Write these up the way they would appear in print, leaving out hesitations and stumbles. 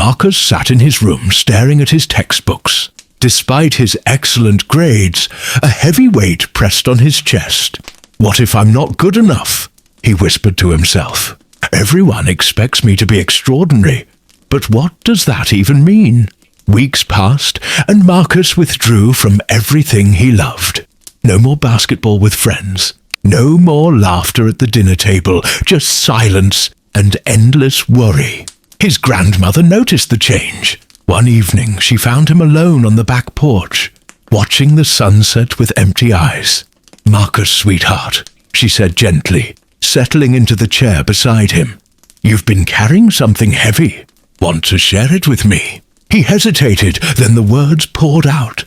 Marcus sat in his room staring at his textbooks. Despite his excellent grades, a heavy weight pressed on his chest. "What if I'm not good enough?" he whispered to himself. "Everyone expects me to be extraordinary. But what does that even mean?" Weeks passed, and Marcus withdrew from everything he loved. No more basketball with friends. No more laughter at the dinner table, just silence and endless worry. His grandmother noticed the change. One evening, she found him alone on the back porch, watching the sunset with empty eyes. "Marcus, sweetheart," she said gently, settling into the chair beside him. "You've been carrying something heavy. Want to share it with me?" He hesitated, then the words poured out.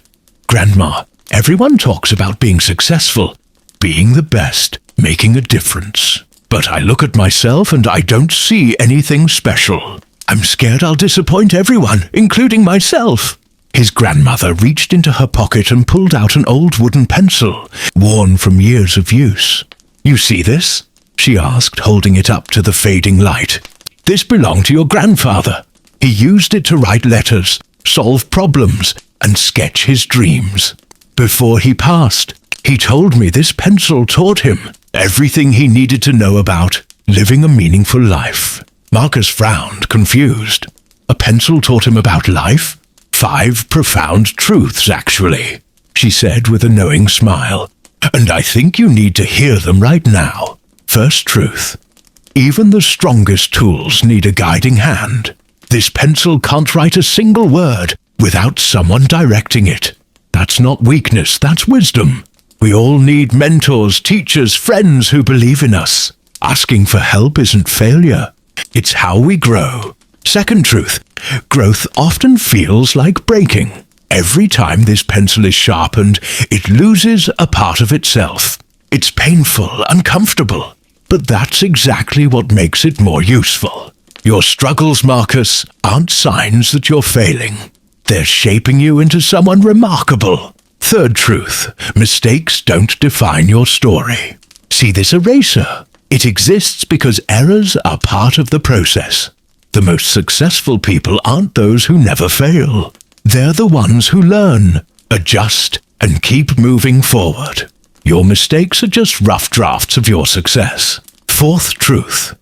"Grandma, everyone talks about being successful, being the best, making a difference. But I look at myself and I don't see anything special. I'm scared I'll disappoint everyone, including myself." His grandmother reached into her pocket and pulled out an old wooden pencil, worn from years of use. "You see this?" she asked, holding it up to the fading light. "This belonged to your grandfather. He used it to write letters, solve problems, and sketch his dreams. Before he passed, he told me this pencil taught him everything he needed to know about living a meaningful life." Marcus frowned, confused. A pencil taught him about life? 5 profound truths, actually, she said with a knowing smile. "And I think you need to hear them right now. First truth. Even the strongest tools need a guiding hand. This pencil can't write a single word without someone directing it. That's not weakness, that's wisdom. We all need mentors, teachers, friends who believe in us. Asking for help isn't failure. It's how we grow." Second truth. Growth often feels like breaking. Every time this pencil is sharpened, it loses a part of itself. It's painful, uncomfortable, but that's exactly what makes it more useful. Your struggles, Marcus, aren't signs that you're failing. They're shaping you into someone remarkable. Third truth. Mistakes don't define your story. See this eraser? It exists because errors are part of the process. The most successful people aren't those who never fail. They're the ones who learn, adjust, and keep moving forward. Your mistakes are just rough drafts of your success. Fourth truth.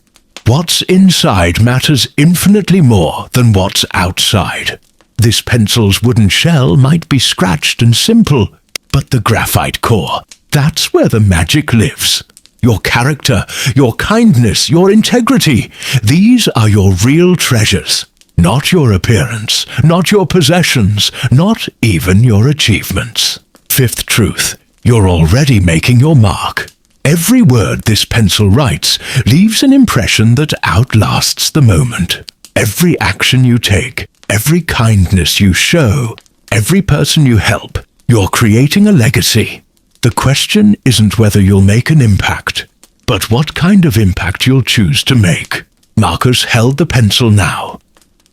What's inside matters infinitely more than what's outside. This pencil's wooden shell might be scratched and simple, but the graphite core, that's where the magic lives. Your character, your kindness, your integrity, these are your real treasures. Not your appearance, not your possessions, not even your achievements. Fifth truth. You're already making your mark. Every word this pencil writes leaves an impression that outlasts the moment. Every action you take, every kindness you show, every person you help, you're creating a legacy. The question isn't whether you'll make an impact, but what kind of impact you'll choose to make. Marcus held the pencil now,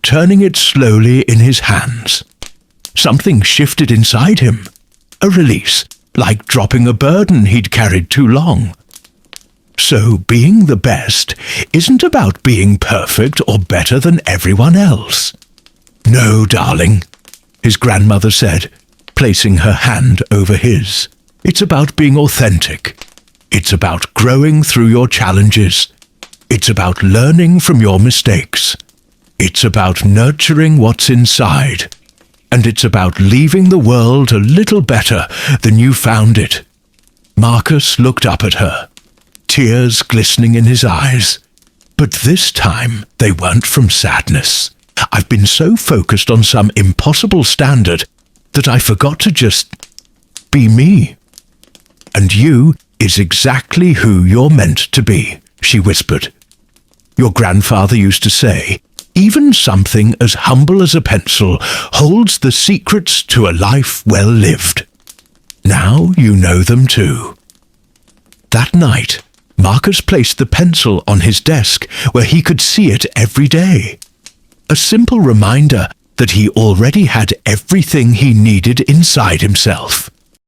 turning it slowly in his hands. Something shifted inside him. A release, like dropping a burden he'd carried too long. So being the best isn't about being perfect or better than everyone else. "No, darling," his grandmother said, placing her hand over his. "It's about being authentic. It's about growing through your challenges. It's about learning from your mistakes. It's about nurturing what's inside. And it's about leaving the world a little better than you found it." Marcus looked up at her, tears glistening in his eyes. But this time they weren't from sadness. "I've been so focused on some impossible standard that I forgot to just be me. And you is exactly who you're meant to be," she whispered. "Your grandfather used to say, even something as humble as a pencil holds the secrets to a life well lived. Now you know them too." That night, Marcus placed the pencil on his desk where he could see it every day. A simple reminder that he already had everything he needed inside himself.